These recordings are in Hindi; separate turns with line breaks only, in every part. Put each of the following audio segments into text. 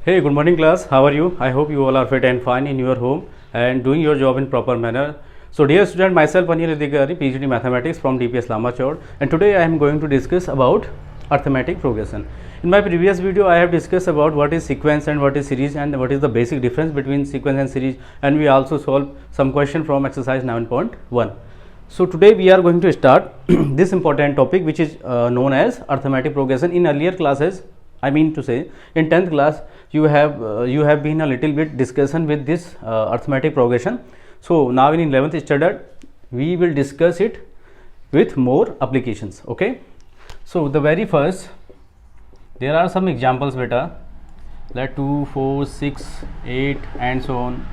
Hey, good morning class. How are you? I hope you all are fit and fine in your home and doing your job in proper manner. So dear student, myself Anil Adhikari, PhD Mathematics from DPS Lamachod, and today I am going to discuss about arithmetic progression. In my previous video I have discussed about what is sequence and what is series and what is the basic difference between sequence and series, and we also solve some question from exercise 9.1. So today we are going to start this important topic which is known as arithmetic progression. In earlier classes, I mean to say in 10th class you have been a little bit discussion with this arithmetic progression. So now in 11th standard we will discuss it with more applications. Okay, so the very first, there are some examples beta, like 2, 4, 6, 8 and so on,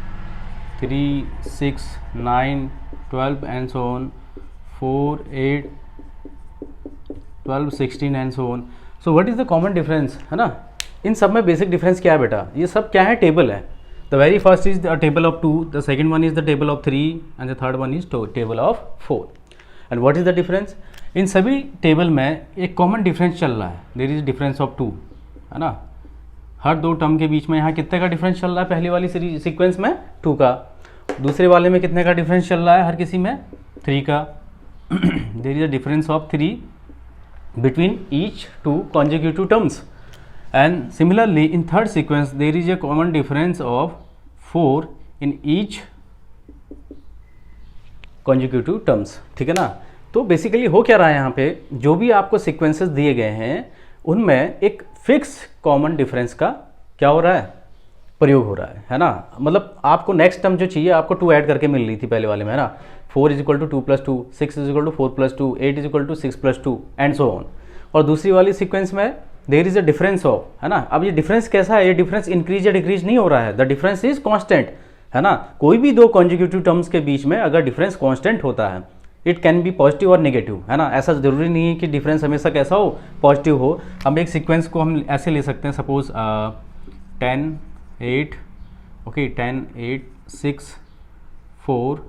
3, 6, 9, 12 and so on, 4, 8, 12, 16 and so on. So what is the common difference है ना, इन सब में बेसिक डिफरेंस क्या है बेटा, ये सब क्या है, टेबल है. The very first is the table of 2, the second one is the table of 3 and the third one is table of 4. And what is the difference, इन सभी टेबल में एक कॉमन डिफरेंस चल रहा है, देयर इज डिफरेंस ऑफ 2 है ना. हर दो टर्म के बीच में यहाँ कितने का डिफरेंस चल रहा है, पहली वाली सीरीज सीक्वेंस में 2 का, दूसरे वाले में कितने का डिफरेंस चल रहा है, हर किसी में 3 का. There is a difference of 3 between each two consecutive terms, and similarly in third sequence there is a common difference of 4 in each consecutive terms. ठीक है ना. तो बेसिकली हो क्या रहा है यहाँ पे, जो भी आपको सीक्वेंसेस दिए गए हैं उनमें एक फिक्स कॉमन डिफरेंस का क्या हो रहा है, प्रयोग हो रहा है ना. मतलब आपको नेक्स्ट टर्म जो चाहिए आपको 2 ऐड करके मिल रही थी पहले वाले में है ना. 4 is equal to 2 plus 2, 6 is equal to 4 plus 2, 8 is equal to 6 plus 2 and so on. और दूसरी वाली सीक्वेंस में there is a difference of, है ना. अब ये डिफरेंस कैसा है, ये डिफरेंस इंक्रीज या डिक्रीज नहीं हो रहा है, द डिफरेंस इज कांस्टेंट है ना. कोई भी दो कॉन्जिक्यूटिव टर्म्स के बीच में अगर डिफरेंस कांस्टेंट होता है, इट कैन बी पॉजिटिव और नेगेटिव है ना. ऐसा जरूरी नहीं है कि डिफरेंस हमेशा कैसा हो, पॉजिटिव हो. हम एक सीक्वेंस को हम ऐसे ले सकते हैं, suppose 10, 8, okay, 10, 8, 6, 4,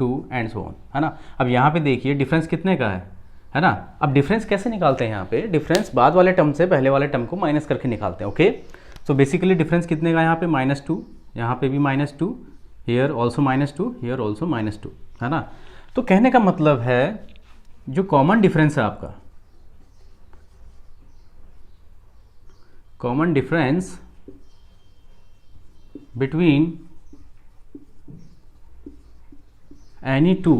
2 and so on है ना. अब यहाँ पे देखिए डिफरेंस कितने का है ना. अब डिफरेंस कैसे निकालते हैं, यहाँ पे डिफरेंस बाद वाले टर्म से पहले वाले टर्म को माइनस करके निकालते हैं. ओके, सो बेसिकली डिफरेंस कितने का, यहाँ पे -2, यहाँ पे भी -2, हियर ऑल्सो -2, हियर ऑल्सो -2 है ना. तो कहने का मतलब है जो कॉमन डिफरेंस है आपका, common difference between any two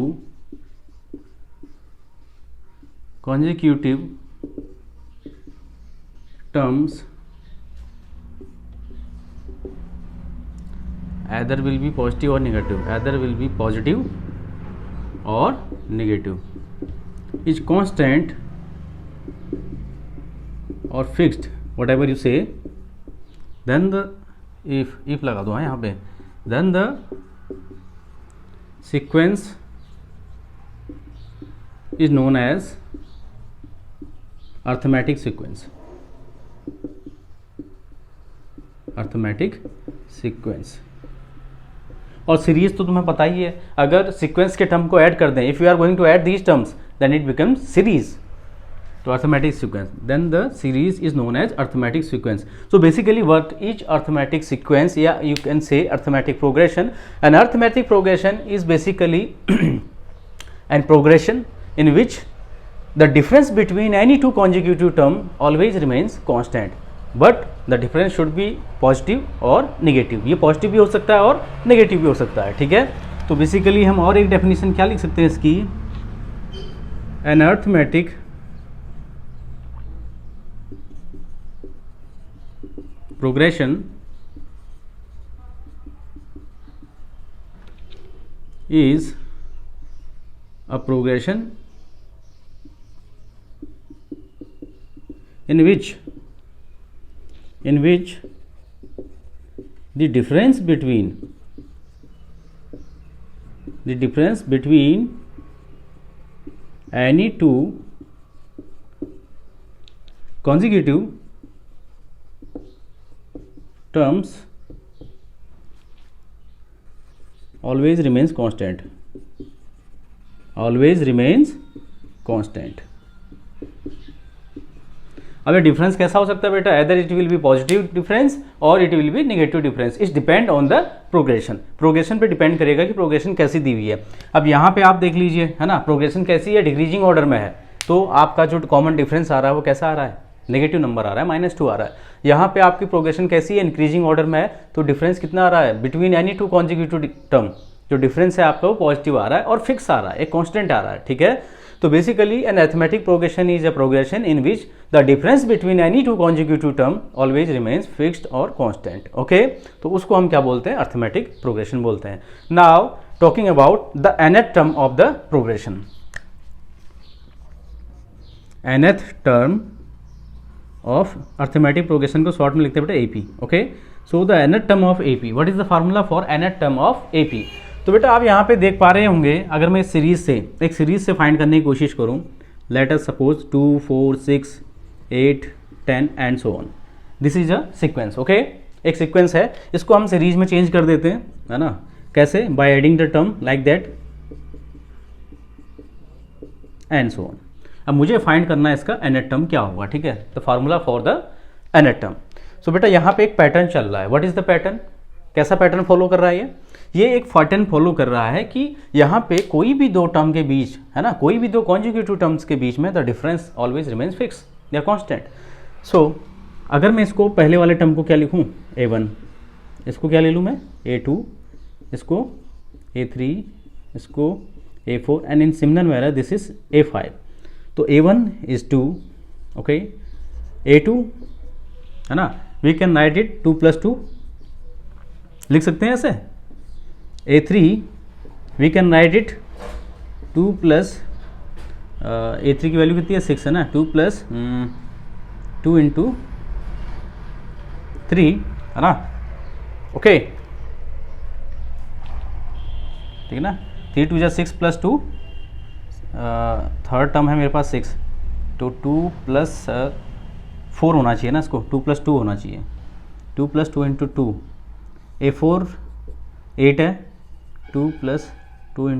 consecutive terms either will be positive or negative, either will be positive or negative, is constant or fixed, whatever you say, then the if लगा दो यहाँ पे, then the sequence is known as arithmetic sequence. arithmetic sequence. और सीरीज तो तुम्हें पता ही है, अगर सीक्वेंस के टर्म को ऐड कर दें, if you are going to add these terms then it becomes series. तो arithmetic sequence, then the series is known as arithmetic sequence. So basically what each arithmetic sequence, yeah, you can say arithmetic progression. An arithmetic progression is basically an progression in which the difference between any two consecutive term always remains constant, but the difference should be positive or negative. ये पॉजिटिव भी हो सकता है और नेगेटिव भी हो सकता है. ठीक है, तो बेसिकली हम और एक डेफिनेशन क्या लिख सकते हैं इसकी, an arithmetic progression is a progression in which the difference between any two consecutive terms always remains constant. अब ये डिफरेंस कैसा हो सकता है बेटा, either it will be positive difference और it will be negative difference, it's depend on the progression, progression पे डिपेंड करेगा कि प्रोग्रेशन कैसी दी हुई है। अब यहाँ पे आप देख लीजिए है ना, प्रोग्रेशन कैसी है, डिक्रीजिंग ऑर्डर में है, तो आपका जो कॉमन डिफरेंस आ रहा है वो कैसा आ रहा है, नेगेटिव नंबर आ रहा है, -2 आ रहा है। यहाँ पे आपकी प्रोग्रेशन कैसी है, इंक्रीजिंग ऑर्डर में है, तो डिफरेंस कितना आ रहा है between any two consecutive term, जो डिफरेंस है आपका वो पॉजिटिव आ रहा है और फिक्स आ रहा है, एक कॉन्स्टेंट आ रहा है, ठीक है। तो basically an arithmetic progression is a progression in which the difference between any two consecutive term always remains fixed और कॉन्स्टेंट, ओके। तो उसको हम क्या बोलते हैं, अरिथमेटिक प्रोग्रेशन बोलते हैं। Now talking about the nth term of the progression, nth term of arithmetic progression को शॉर्ट में लिखते हैं बेटा AP, okay. So the nth term of AP, what is the formula for nth term of AP। तो बेटा आप यहाँ पे देख पा रहे होंगे, अगर मैं एक सीरीज से फाइंड करने की कोशिश करूँ, late us suppose 2 4 6 8 10 and so on, this is a sequence, okay. एक सीक्वेंस है, इसको हम सीरीज में चेंज कर देते हैं, है ना, कैसे, by adding the term like that and so on. अब मुझे फाइंड करना है इसका nth टर्म क्या होगा, ठीक है, the formula for the nth term. So बेटा यहाँ पे एक पैटर्न चल रहा है, व्हाट इज द पैटर्न, कैसा पैटर्न फॉलो कर रहा है ये एक पैटर्न फॉलो कर रहा है कि यहाँ पे कोई भी दो टर्म के बीच, है ना, कोई भी दो कॉन्जिक्यूटिव टर्म्स के बीच में the difference always remains fix या कांस्टेंट। सो अगर मैं इसको पहले वाले टर्म को क्या लिखूँ, A1, इसको क्या ले लूँ मैं, A2, इसको A3, इसको A4 and in similar manner this is A5। तो A1 इज 2, ओके, A2 है ना, वी कैन राइट इट 2 + 2 लिख सकते हैं ऐसे। A3 we can write it 2 + A3 की वैल्यू कितनी है, 6 है ना, 2 + 2 × 3 है ना, ओके, ठीक है ना, 3 × 2 = 6 + 2, थर्ड टर्म है मेरे पास 6, तो 2 + 4 होना चाहिए ना, इसको 2 + 2 होना चाहिए, 2 + 2 × 2, A4 8 है, 2 + 2 ×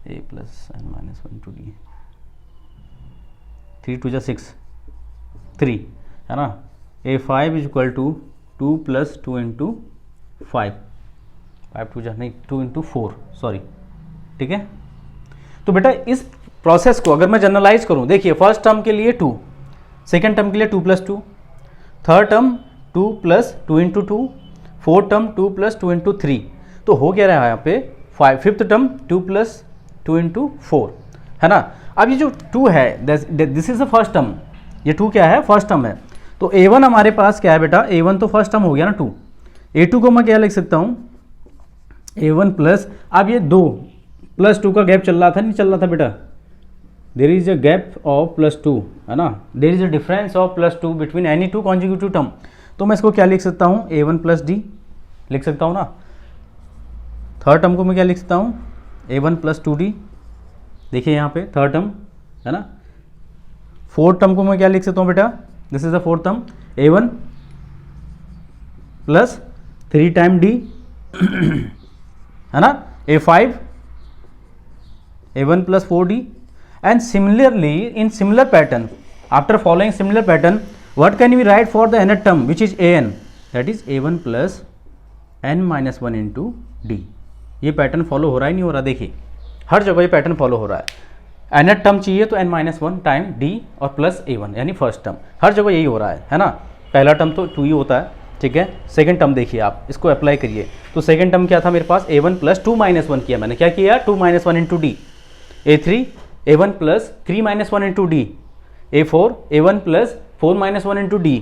A + n - 1 × D, 3 × 2 = 6 3 है ना, A5 = 2 + 2 × 5 5 2 नहीं 2 × 4 सॉरी, ठीक है। तो बेटा इस प्रोसेस को अगर मैं जनरलाइज करूं, देखिए फर्स्ट टर्म के लिए 2, सेकेंड टर्म के लिए 2 + 2, थर्ड टर्म 2 + 2 × 2, फोर्थ टर्म 2 + 2 × 3, तो हो क्या रहा है यहाँ पे, फिफ्थ टर्म 2 + 2 × 4 है ना। अब ये जो 2 है this is the first term, ये 2 क्या है, फर्स्ट टर्म है। तो A1 हमारे पास क्या है बेटा, A1 तो फर्स्ट टर्म हो गया ना 2, A2 को मैं क्या लिख सकता हूँ, A1 प्लस, अब ये 2 + 2 का गैप चल रहा था, नहीं चल रहा था बेटा, there is a gap of +2 है ना, there is a difference of +2 between any two consecutive term. तो मैं इसको क्या लिख सकता हूँ, A1 + D लिख सकता हूँ ना। थर्ड टर्म को मैं क्या लिख सकता हूँ, A1 + 2D, देखिए यहाँ पे थर्ड टर्म है ना। फोर्थ टर्म को मैं क्या लिख सकता हूँ बेटा, this is the fourth term, A1 + 3 time D है ना, A5 A1 + 4D, and similarly in similar pattern, after following similar pattern, what can we write for the nth term which is an, that is A1 + n - 1 × D। ये पैटर्न फॉलो हो रहा है नहीं हो रहा, देखिए हर जगह ये पैटर्न फॉलो हो रहा है। nth टर्म चाहिए तो n - 1 टाइम D और प्लस A1 यानी फर्स्ट टर्म, हर जगह यही हो रहा है ना। पहला टर्म तो 2 ही होता है, ठीक है। सेकंड टर्म देखिए आप, इसको अप्लाई करिए, तो सेकंड टर्म क्या था मेरे पास, A1 + 2 - 1 किया मैंने, क्या किया, 2 - 1 × D, A3 A1 + 3 - 1 × D, A4 A1 + 4 - 1 × D,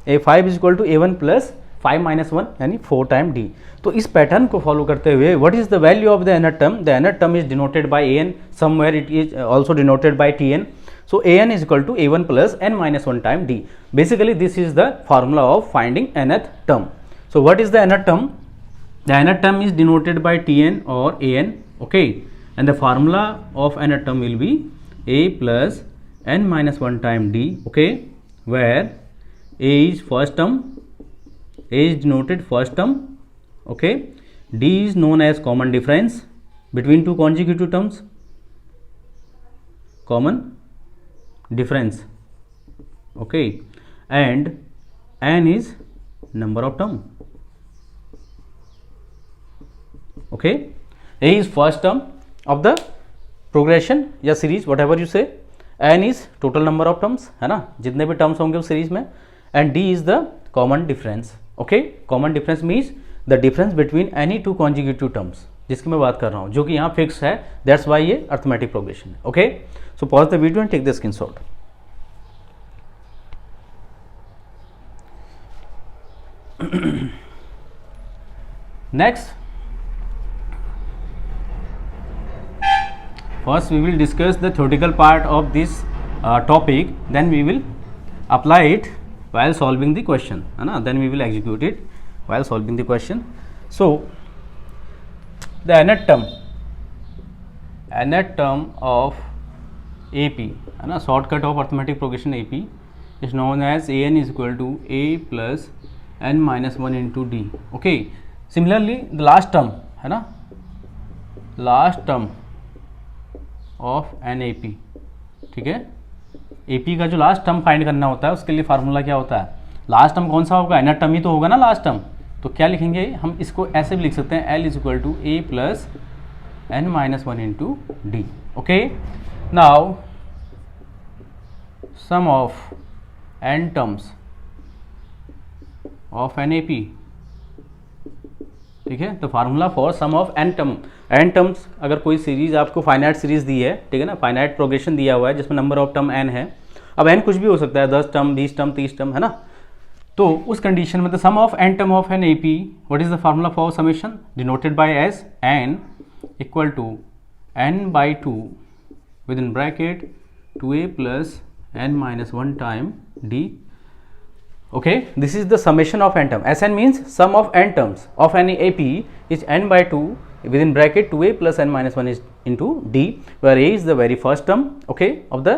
A5 = A1 + 5 - 1 यानी 4 टाइम D। तो इस पैटर्न को फॉलो करते हुए what is the value of the nth term, the nth term is denoted by an, somewhere it is also denoted by Tn, so an = A1 + n - 1 time D। Basically this is the formula of finding nth term. So what is the nth term, the nth term is denoted by Tn or an, okay, and the formula of nth term will be A + n - 1 time D, okay, where A is first term, A is denoted first term, okay, D is known as common difference between two consecutive terms, common difference, okay, and n is number of term, okay. A is first term of the progression या सीरीज वट एवर यू से, n is total number of terms, है ना, जितने भी टर्म्स होंगे उस सीरीज में, and d is the common difference, okay. Common difference means the difference between any two consecutive terms, जिसकी मैं बात कर रहा हूँ, जो कि यहाँ फिक्स है, दैट्स वाई ये अर्थमेटिक प्रोग्रेशन है, okay. So pause the video and take the screenshot. Next, first we will discuss the theoretical part of this topic, then we will apply it while solving the question, है ना, then we will execute it while solving the question. So the nth term of AP, है ना, shortcut of arithmetic progression AP is known as an is equal to a plus n minus 1 into d, okay. Similarly the last term, है ना, last term of an A P, ठीक है. ए पी का जो लास्ट टर्म फाइंड करना होता है उसके लिए फार्मूला क्या होता है, लास्ट टर्म कौन सा होगा, एन टर्म ही तो होगा ना लास्ट टर्म, तो क्या लिखेंगे हम, इसको ऐसे भी लिख सकते हैं, l is equal to a plus n minus 1 into d, okay. Now sum of n terms of an A P, ठीक है. तो formula for sum of n terms, अगर कोई सीरीज आपको फाइनाइट सीरीज दी है, ठीक है ना, फाइनाइट प्रोग्रेशन दिया हुआ है जिसमें नंबर ऑफ टर्म एन है, अब एन कुछ भी हो सकता है, 10 टर्म, 20 टर्म, 30 टर्म, है ना, तो उस कंडीशन में the sum of n term of an A P, what is the formula for summation, denoted by S n equal to n by 2 within bracket 2a plus n minus 1 time d, okay. This is the summation of n term. Sn means sum of n terms of any AP is n by 2 within bracket 2a plus n minus 1 is into d, where a is the very first term, okay, of the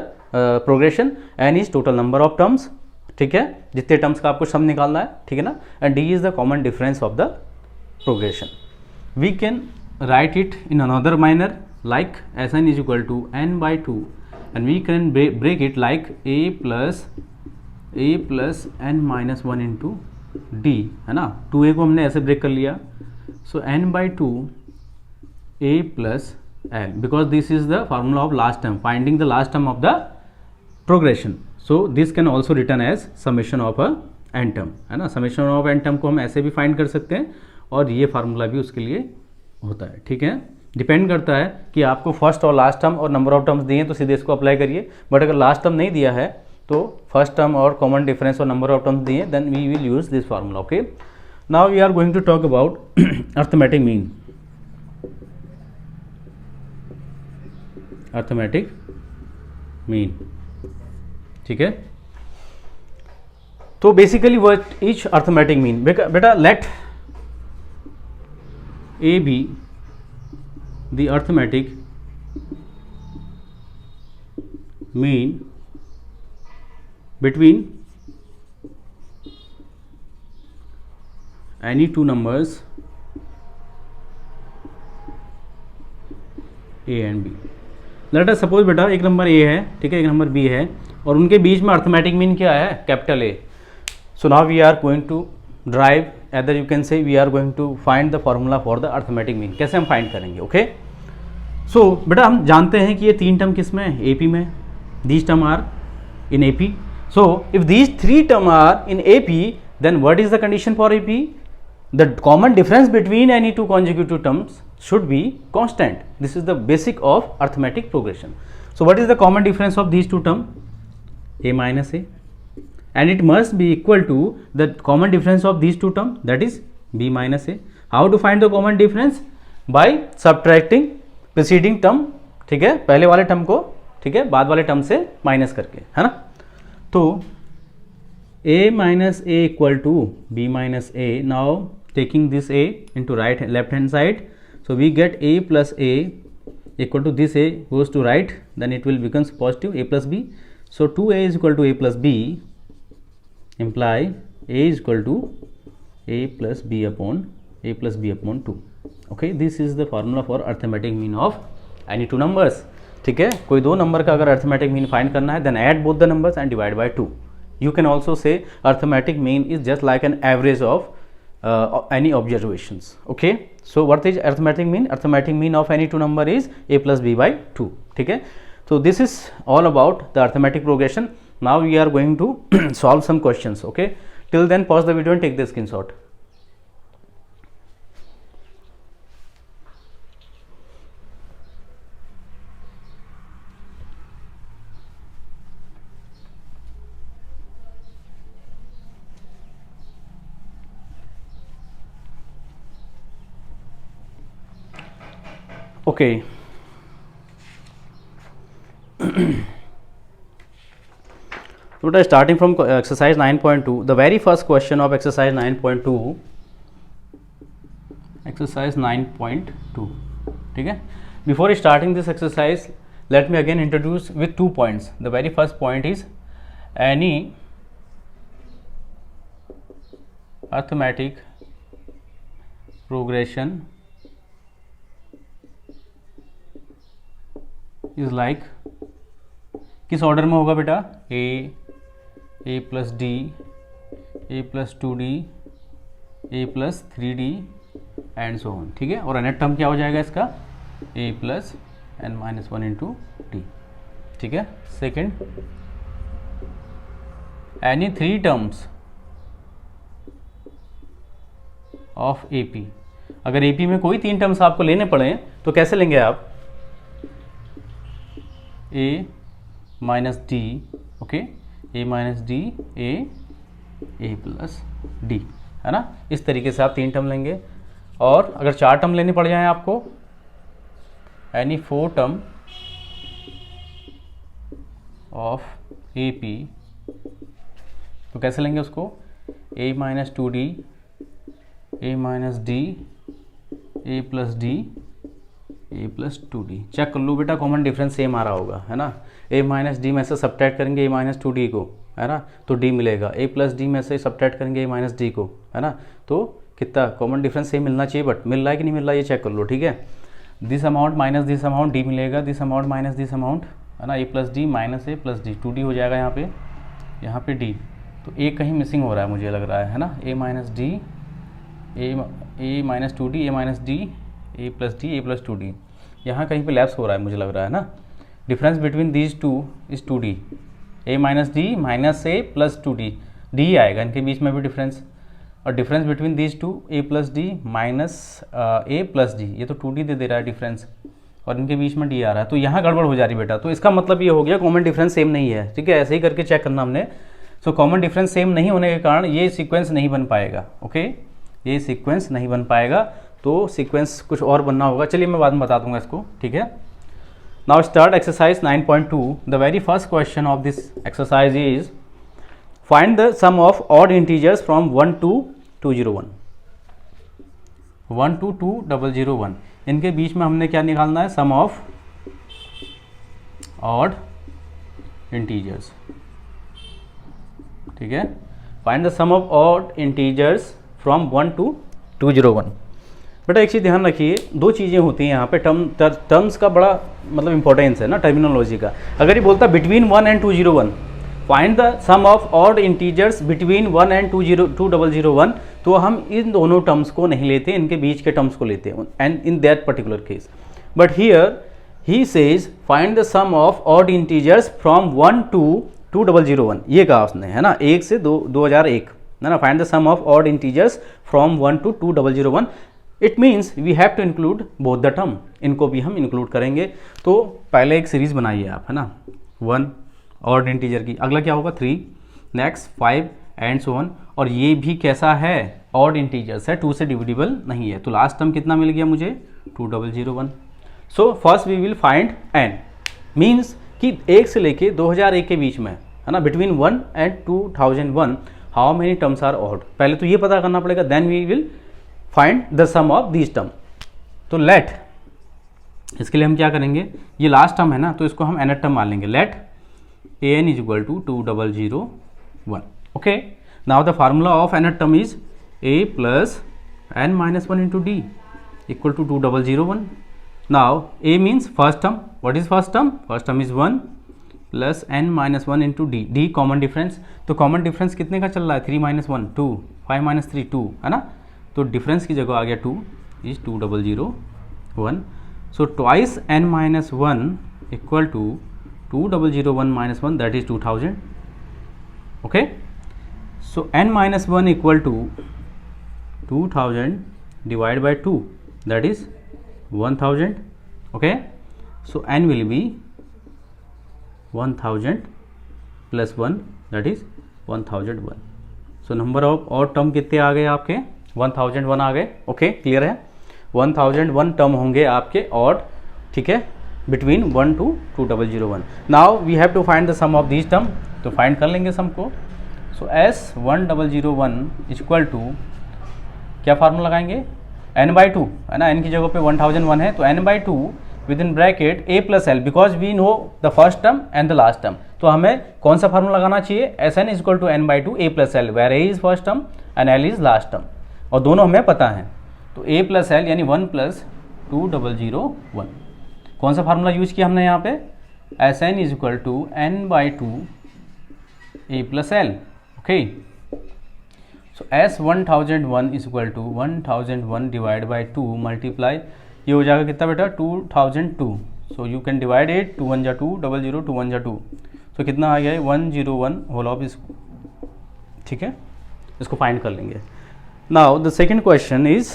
progression, n is total number of terms, ठीक है, जितने टर्म्स का आपको सम निकालना है, ठीक है ना, and d is the common difference of the progression. We can write it in another manner like Sn is equal to n by 2 and we can break it like a plus n minus 1 into d, है ना, 2a को हमने ऐसे ब्रेक कर लिया, so n by 2 a plus l, because this is the formula of last term, finding the last term of the progression, so this can also written as summation of a n term, है ना. समेशन ऑफ एन टर्म को हम ऐसे भी फाइंड कर सकते हैं और ये फार्मूला भी उसके लिए होता है, ठीक है. डिपेंड करता है कि आपको फर्स्ट और लास्ट टर्म और नंबर ऑफ टर्म्स दिए तो सीधे इसको अप्लाई करिए, बट अगर लास्ट टर्म नहीं दिया है तो फर्स्ट टर्म और कॉमन डिफरेंस और नंबर ऑफ टर्म्स दिए, then we will use this formula, okay. Now we are going to talk about arithmetic mean. Arithmetic mean, ठीक है. तो basically what is arithmetic mean, बेटा let a be the arithmetic mean between any two numbers a and b. Let us suppose बेटा एक नंबर a है, ठीक है, एक नंबर b है और उनके बीच में अर्थमेटिक मीन क्या है, capital A. So now we are going to derive, either you can say we are going to find the formula for the arithmetic mean. कैसे हम फाइंड करेंगे, ओके. सो बेटा हम जानते हैं कि ये 3 टर्म किस में है, AP में, these term are in AP. So if these 3 terms are in AP, then what is the condition for AP? The common difference between any two consecutive terms should be constant. This is the basic of arithmetic progression. So what is the common difference of these two terms? A minus A, and it must be equal to the common difference of these two terms, that is B minus A. How to find the common difference? By subtracting preceding term, ठीक है, पहले वाले टर्म को, ठीक है, बाद वाले टर्म से माइनस करके, है ना. तो a minus a equal to b minus a. Now taking this a into left hand side, so we get a plus a equal to this a goes to right, then it will becomes positive a plus b. So 2a is equal to a plus b, imply a is equal to a plus b upon 2. Okay, this is the formula for arithmetic mean of any two numbers. ठीक है, कोई दो नंबर का अगर अर्थमेटिक मीन फाइंड करना है, then add both the numbers and divide by 2. You can also say arithmetic mean is just like an average of any observations. Okay, so what is arithmetic mean? Arithmetic mean of any two number is a plus b by 2. ठीक है, so this is all about the arithmetic progression. Now we are going to solve some questions. Okay, till then pause the video and take the screenshot. Okay, so starting from exercise 9.2, the very first question of exercise 9.2, exercise 9.2. ठीक है, before starting this exercise, let me again introduce with 2 points. The very first point is any arithmetic progression is like, किस ऑर्डर में होगा बेटा? A plus d, a plus 2d, a plus 3d and so on. ठीक है, और अनेट टर्म क्या हो जाएगा इसका? A plus n minus 1 into d. ठीक है, second, any 3 terms of A P. अगर ए पी में कोई 3 टर्म्स आपको लेने पड़े तो कैसे लेंगे आप? a minus D, okay, a minus d, a plus D, है ना. इस तरीके से आप 3 टर्म लेंगे. और अगर 4 टर्म लेनी पड़ जाए आपको, any 4 term of A P, तो कैसे लेंगे उसको? a minus 2d, a minus d, a plus d, a plus 2d. Check कर लो बेटा, कॉमन डिफरेंस सेम आ रहा होगा, है ना. ए माइनस डी में से सब्ट्रैक्ट करेंगे ए माइनस 2d को, है ना, तो d मिलेगा. ए प्लस डी में से सब्ट्रैक्ट करेंगे ए माइनस डी को, है ना, तो कितना कॉमन डिफरेंस सेम मिलना चाहिए, बट मिल रहा है कि नहीं मिल रहा है ये चेक कर लो. ठीक है, this amount minus this amount d मिलेगा, this amount minus this amount, है ना. ए प्लस डी माइनस ए प्लस डी, 2d हो जाएगा यहाँ पे d. तो ए कहीं मिसिंग हो रहा है मुझे लग रहा है ना. ए minus D, A minus 2d, A minus D, a plus d, a plus 2d, यहाँ कहीं पे लैप्स हो रहा है मुझे लग रहा है ना. Difference between these two is 2d, A minus D minus A plus 2d, D आएगा इनके बीच में भी डिफरेंस. और difference between these two a plus D minus A plus D, ये तो 2d दे रहा है डिफरेंस, और इनके बीच में डी आ रहा है, तो यहाँ गड़बड़ हो जा रही बेटा. तो इसका मतलब ये हो गया कॉमन डिफरेंस सेम नहीं है. ठीक है, ऐसे ही करके चेक करना हमने. सो कॉमन डिफरेंस सेम नहीं होने के कारण ये सीक्वेंस नहीं बन पाएगा. ओके, ये सीक्वेंस नहीं बन पाएगा, तो सीक्वेंस कुछ और बनना होगा. चलिए मैं बाद में बता दूंगा इसको. ठीक है, now start exercise 9.2. The very first question of this exercise is find the sum of odd integers from 1 to 201. 1 to 2001, इनके बीच में हमने क्या निकालना है? Sum of odd integers. ठीक है, find the sum of odd integers from 1 to 201. बेटा एक चीज़ ध्यान रखिए, 2 चीज़ें होती हैं यहाँ पे. टर्म्स का बड़ा मतलब इंपॉर्टेंस है ना, टर्मिनोलॉजी का. अगर ये बोलता between 1 and 201, find the sum of odd integers between 1 and 2001, तो हम इन दोनों टर्म्स को नहीं लेते, इनके बीच के टर्म्स को लेते हैं, and in that particular case. But here he says find the sum of odd integers from 1 to 2001. ये कहा उसने, है ना, 1 से 2001, है ना. Find the sum of odd integers from 1 to 2001. It means we have to include both the term, इनको भी हम इंक्लूड करेंगे. तो पहले एक सीरीज बनाइए आप, है ना, 1 ऑड इंटीजर की, अगला क्या होगा 3, नेक्स्ट 5 एंड सो ऑन. और ये भी कैसा है? ऑड इंटीजर्स है, 2 से डिविजिबल नहीं है. तो लास्ट टर्म कितना मिल गया मुझे? 2001. So first we will find n, means कि 1 से लेके 2001 के बीच में, है ना, between 1 and 2001 how many terms are odd. पहले तो ये पता करना पड़ेगा, then we will find the sum of this term. तो लेट, इसके लिए हम क्या करेंगे, ये लास्ट टर्म है ना, तो इसको हम nth टर्म मान लेंगे. Let a n is equal to 2001. Okay, now the formula of nth term is a plus n minus 1 into d equal to 2001. Now a means first term. What is first term? First term is 1, plus n minus one into d, d common difference, तो कॉमन डिफरेंस कितने का चल रहा है, 3 माइनस वन 2, 5 माइनस 3 2, है ना, तो डिफरेंस की जगह आ गया 2 is 2001, so twice n minus one equal to 2001 minus one, that is 2000, okay, so n minus one equal to 2000 divided by 2, that is 1000, okay, so n will be 1000 plus 1, that is 1001, so number of odd term कितने आ गए आपके, 1001 आ गए, ओके, क्लियर है, 1001 टर्म होंगे आपके ऑड, ठीक है, between 1 to 2001. Now we have to find the sum of these term, तो फाइंड कर लेंगे सम को, so S1001 is equal to, क्या फार्मूला लगाएंगे, n बाई टू, है ना, n की जगह पे 1001 है, तो n by two within bracket a plus l, because we know the first term and the last term, तो हमें कौन सा फार्मूला लगाना चाहिए, Sn is equal to n by two a plus l, where a is first term and l is last term, और दोनों हमें पता है, तो a प्लस एल यानी 1 प्लस 2001, कौन सा फार्मूला यूज किया हमने यहाँ पे, Sn is equal to n by two a plus l, okay, so S1001 is equal to 1001 divide by 2 multiply, ये हो जाएगा कितना बेटा, 2002, so you can divide it, 2 1 जा 2, 00 2 1 जा 2, सो कितना आ गया है 101 होल ऑफ इस, ठीक है, इसको फाइंड कर लेंगे. Now the second question is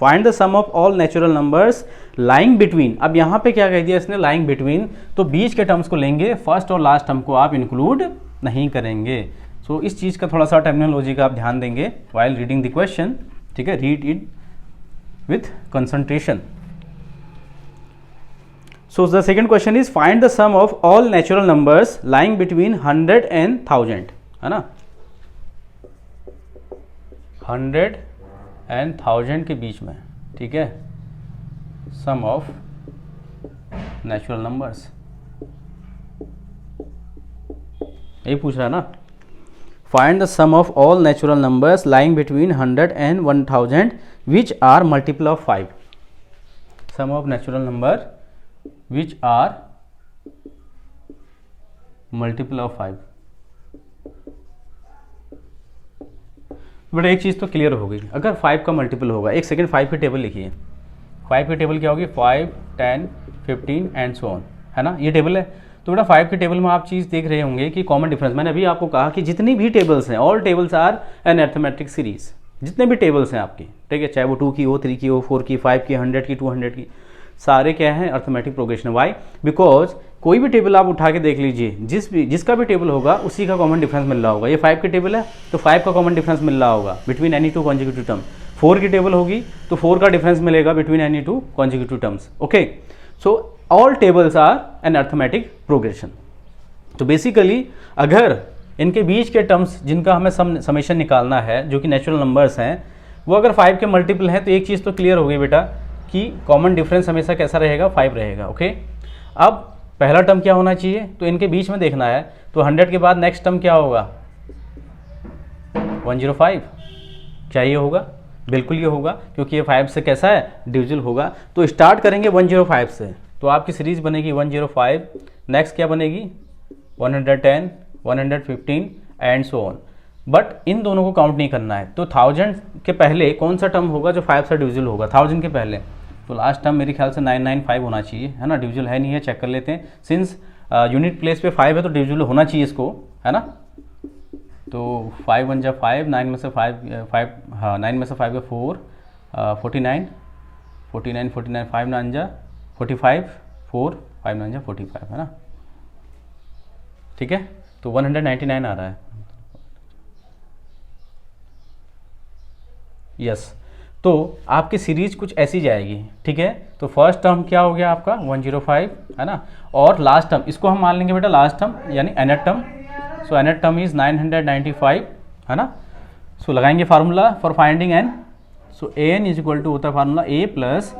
find the sum of all natural numbers lying between, अब यहाँ पे क्या कह दिया इसने, लाइंग बिटवीन, तो बीच के टर्म्स को लेंगे, फर्स्ट और लास्ट टर्म को आप इंक्लूड नहीं करेंगे, सो इस चीज़ का थोड़ा सा टर्मिनोलॉजी का आप ध्यान देंगे वाइल रीडिंग द क्वेश्चन, ठीक है, read it with concentration. So the second question is find the sum of all natural numbers lying between 100 and 1000, है ना, 100 and 1000 के बीच में, ठीक है, sum of natural numbers, यही पूछ रहा है ना, find the sum of all natural numbers lying between 100 and 1000 which are multiple of 5, sum of natural number which are multiple of 5. But एक चीज़ तो क्लियर हो गई, अगर 5 का मल्टीपल होगा, एक सेकेंड 5 की टेबल लिखिए, 5 की टेबल क्या होगी, 5 10 15 एंड सो ऑन, है ना, ये टेबल है, तो बेटा 5 की टेबल में आप चीज़ देख रहे होंगे कि कॉमन डिफरेंस, मैंने अभी आपको कहा कि जितनी भी टेबल्स हैं, all tables are an arithmetic series, जितने भी टेबल्स हैं आपकी, ठीक है, चाहे वो 2 की हो, 3 की हो, 4 की, 5 की, 100 की, 200 की, सारे क्या हैं, अरिथमेटिक प्रोग्रेशन. वाई, बिकॉज कोई भी टेबल आप उठा के देख लीजिए, जिसका भी टेबल होगा उसी का कॉमन डिफरेंस मिल रहा होगा, ये 5 की टेबल है तो 5 का कॉमन डिफरेंस मिल रहा होगा between any two consecutive term, 4 की टेबल होगी तो 4 का डिफरेंस मिलेगा between any two consecutive terms, okay, so all tables are an arithmetic progression. तो बेसिकली अगर इनके बीच के टर्म्स जिनका हमें समेशन निकालना है, जो कि नेचुरल नंबर्स हैं, वो अगर 5 के मल्टीपल हैं, तो एक चीज़ तो क्लियर हो गई बेटा कि कॉमन डिफरेंस हमेशा कैसा रहेगा, 5 रहेगा, ओके. अब पहला टर्म क्या होना चाहिए, तो इनके बीच में देखना है, तो 100 के बाद नेक्स्ट टर्म क्या होगा, 105, क्या ये होगा, बिल्कुल ये होगा, क्योंकि ये 5 से कैसा है, डिविजिबल होगा. तो स्टार्ट करेंगे 105 से, तो आपकी सीरीज बनेगी 105, नेक्स्ट क्या बनेगी 110 115 and so on. But in दोनों को काउंट नहीं करना है, तो 1000 के पहले कौन सा टर्म होगा जो 5 से डिविजिबल होगा, 1000 के पहले, तो लास्ट टर्म मेरे ख्याल से 995 होना चाहिए, है ना, डिविजिबल है नहीं है, चेक कर लेते हैं, सिंस यूनिट प्लेस पे 5 है तो डिविजिबल होना चाहिए इसको, है ना. तो 5 1 जा 5, 9 में से 5 हाँ 9 में से 5 का 4, 49 49 49 5 9 जा 45, 4 5 9 जा 45, है ना, ठीक है. तो 199 आ रहा है, यस. तो आपकी सीरीज कुछ ऐसी जाएगी, ठीक है. तो फर्स्ट टर्म क्या हो गया आपका 105, है ना, और लास्ट टर्म इसको हम मान लेंगे बेटा लास्ट टर्म यानी nth टर्म, सो nth टर्म इज 995, है ना. सो लगाएंगे formula for finding n, so an is equal to होता है formula a plus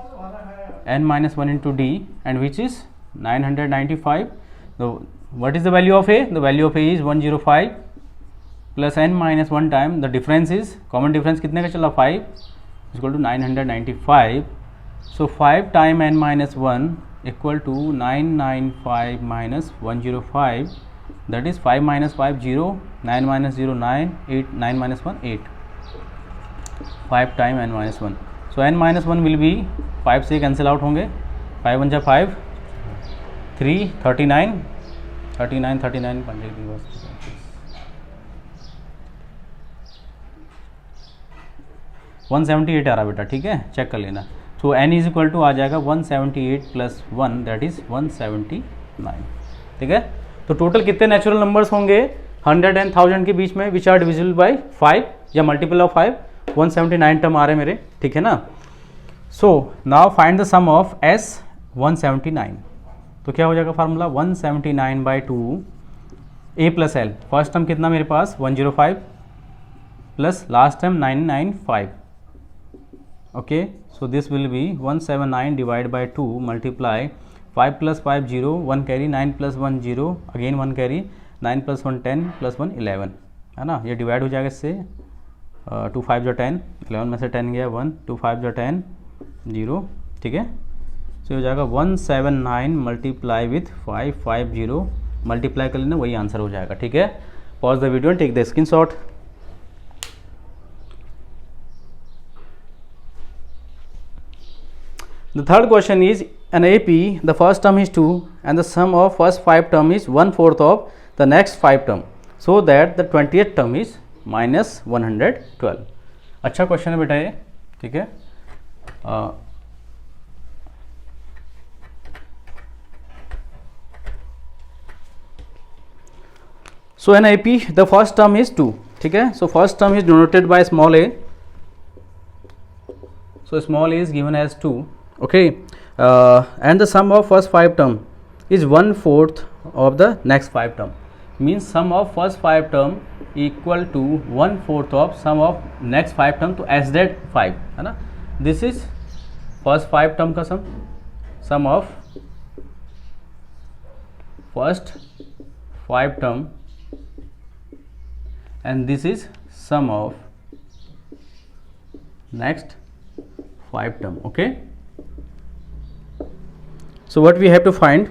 n minus 1 into d and which is 995. तो what is the value of a? The value of a is 105 plus n minus 1 time, the difference is, common difference कितने का चला 5 is equal to 995. So 5 time n minus 1 equal to 995 minus 105, that is 5 minus 5 0, 9 minus 0 9, 8 9 minus 1 8, 5 time n minus 1. So n minus 1 will be 5 से कैंसिल आउट होंगे, 5 1 जा 5, 3 39 39 39 178 आ रहा बेटा, ठीक है, चेक कर लेना. तो n इज इक्वल टू आ जाएगा 178 प्लस 1, दैट इज़ 179. ठीक है, तो टोटल कितने नेचुरल नंबर्स होंगे 100 एंड 1000 के बीच में विच आर डिविजिबल बाय 5 या मल्टीपल ऑफ 5. 179 टर्म आ रहे मेरे, ठीक है ना. So now find the sum of s 179. तो क्या हो जाएगा formula 179 by 2 a plus l. First term कितना मेरे पास 105 plus last term 995. Okay, so this will be 179 divided by 2 multiply 5 plus 5 0, 1 carry, 9 plus 1 0, again 1 carry, 9 plus 1 10 plus 1 11, है ना. ये डिवाइड हो जाएगा इससे, 2 5 जो 10, 11 में से 10 गया 1, 2 5 जो 10 0, ठीक है. सो हो जाएगा 179 मल्टीप्लाई विथ 550, मल्टीप्लाई कर लेना, वही आंसर हो जाएगा. ठीक है, pause the video and take the screenshot. The third question is an AP, the first term is 2 and the sum of first 5 term is 1/4 of the next 5 term, so that the 20th term is minus 112. अच्छा क्वेश्चन है बेटा ये, ठीक है. So an AP, the first term is 2, ठीक है. So first term is denoted by small a, so small a is given as 2. Okay, and the sum of first 5 term is 1/4 of the next 5 term, means sum of first 5 term equal to 1/4 of sum of next 5 term. तो as that 5 है ना, this is first 5 term का sum of first 5 term and this is sum of next 5 term. Okay, so what we have to find,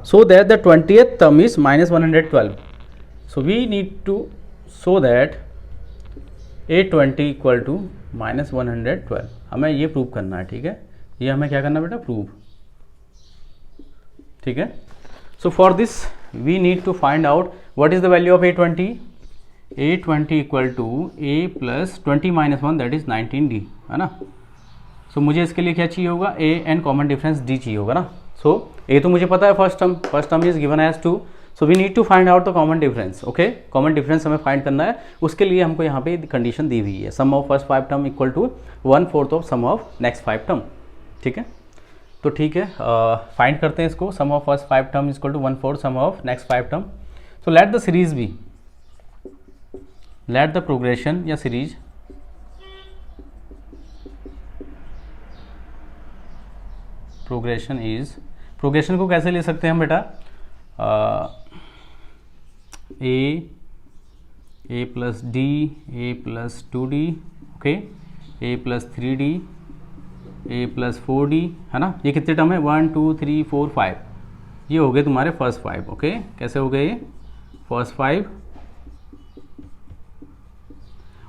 so that the 20th term is minus 112. So we need to show that A20 equal to minus 112. हमें ये प्रूव करना है, ठीक है. ये हमें क्या करना बेटा, प्रूव. ठीक है. So for this we need to find out what is the value of A20. A20 equal to A plus 20 minus 1, that is 19D, है ना. सो मुझे इसके लिए क्या चाहिए होगा, a and common difference d चाहिए होगा ना. सो ए तो मुझे पता है, first term is given as 2, so we need to find out the common difference. Okay, common difference हमें फाइंड करना है, उसके लिए हमको यहाँ पे कंडीशन दी हुई है, sum of first 5 term equal to 1/4 of sum of next 5 term. ठीक है, तो ठीक है, फाइंड करते हैं इसको. Sum of first 5 term equal to 1/4 sum of next 5 term. So let the series be, let the progression या सीरीज प्रोग्रेशन को कैसे ले सकते हैं हम बेटा, a plus d, a plus 2D, okay, a plus 3D, a plus 4D, है ना. ये कितने टर्म है, 1 2 3 4 5, ये हो गए तुम्हारे फर्स्ट 5. ओके, कैसे हो गए ये फर्स्ट 5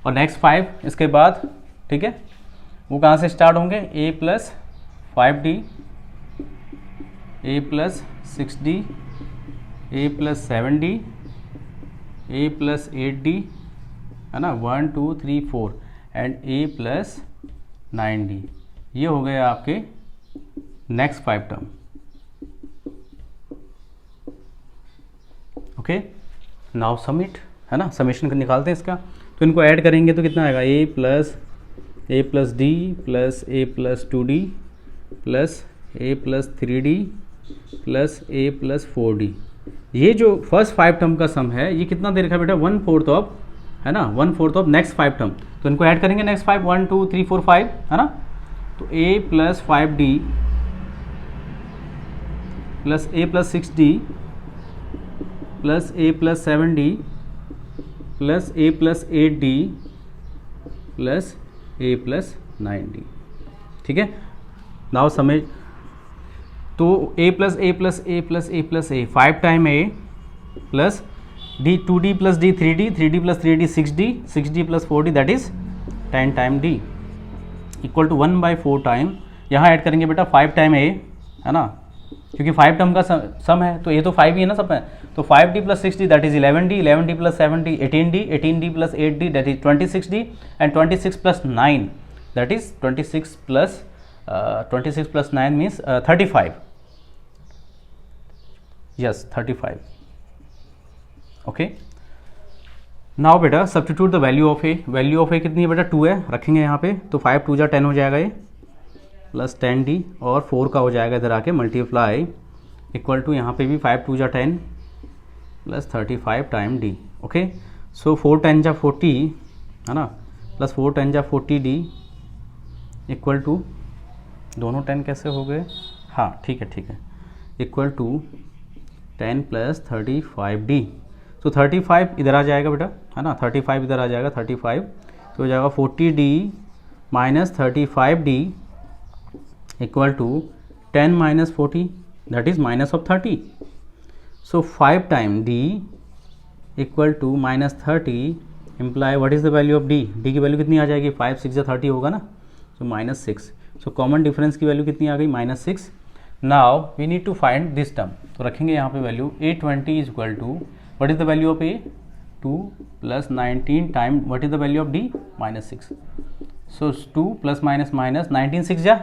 और नेक्स्ट 5 इसके बाद, ठीक है. वो कहाँ से स्टार्ट होंगे, ए प्लस 5D, ए प्लस 6D, ए प्लस 7D, ए प्लस 8D, है ना, 1 2 3 4 एंड ए प्लस 9D. ये हो गए आपके next 5 term. Okay, now summit, है ना, समेशन निकालते हैं इसका. तो इनको ऐड करेंगे तो कितना आएगा, ए plus D plus a plus 2D plus a plus 3D plus a plus 4D. ये जो फर्स्ट 5 टर्म का सम है, ये कितना दे रखा है बेटा, 1/4 ऑफ, है ना, 1/4 ऑफ नेक्स्ट 5 टर्म. तो इनको ऐड करेंगे नेक्स्ट 5, 1 2 3 4 5, है ना. तो a plus 5D plus a plus 6D plus a plus 7D plus a plus 8D plus a plus 9D. ठीक है, नाउ तो a plus a plus a plus a plus a 5 time a plus d 2d plus d 3d plus 3d 6d plus 4d that is 10 time d equal to 1/4 time, यहाँ ऐड करेंगे बेटा 5 टाइम a है ना, क्योंकि 5 टर्म का सम है तो ये तो 5 ही है ना सब है, तो 5d plus 6d that is 11d plus 7d 18d plus 8d that is 26d and 26 plus 9 that is 26 plus 9 means 35, yes 35. Okay, now बेटा substitute the value of a. Value of a कितनी है बेटा 2 है, रखेंगे यहाँ पे, तो 5 2 जा 10 हो जाएगा ये प्लस 10d और 4 का हो जाएगा इधर आके मल्टीप्लाई इक्वल टू यहाँ पे भी 5 2 जा 10 प्लस 35 टाइम d. ओके, सो 4 10 जा 40 है ना, प्लस 4 10 जा 40d इक्वल टू, दोनों 10 कैसे हो गए, हाँ ठीक है, इक्वल टू 10 प्लस 35d. तो 35 इधर आ जाएगा बेटा है ना, 35 इधर आ जाएगा 35, तो हो जाएगा 40d minus 35d equal to 10 minus 40 that is minus of 30. सो 5 time d equal to minus 30 imply what is the value of d. d की वैल्यू कितनी आ जाएगी, 5 6 30 होगा ना, सो माइनस 6. सो कॉमन डिफरेंस की वैल्यू कितनी आ गई, minus 6. Now we need to find this term, तो रखेंगे यहाँ पे value a20 is equal to what is the value of a 2 plus 19 time what is the value of d minus 6. So 2 plus minus minus 19 6 जा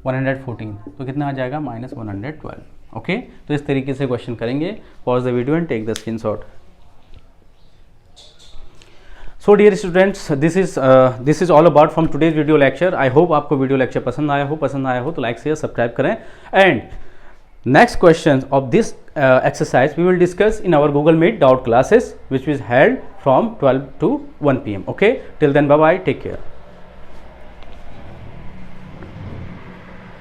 114, तो कितना आ जाएगा माइनस 112. ओके, तो इस तरीके से क्वेश्चन करेंगे. Pause the video and take the screenshot. So dear students, this is all about from today's video lecture. I hope आपको वीडियो लेक्चर पसंद आया हो तो लाइक शेयर सब्सक्राइब करें. And next questions of this exercise we will discuss in our Google Meet doubt classes which is held from 12 to 1 p.m. okay, till then bye bye, take care.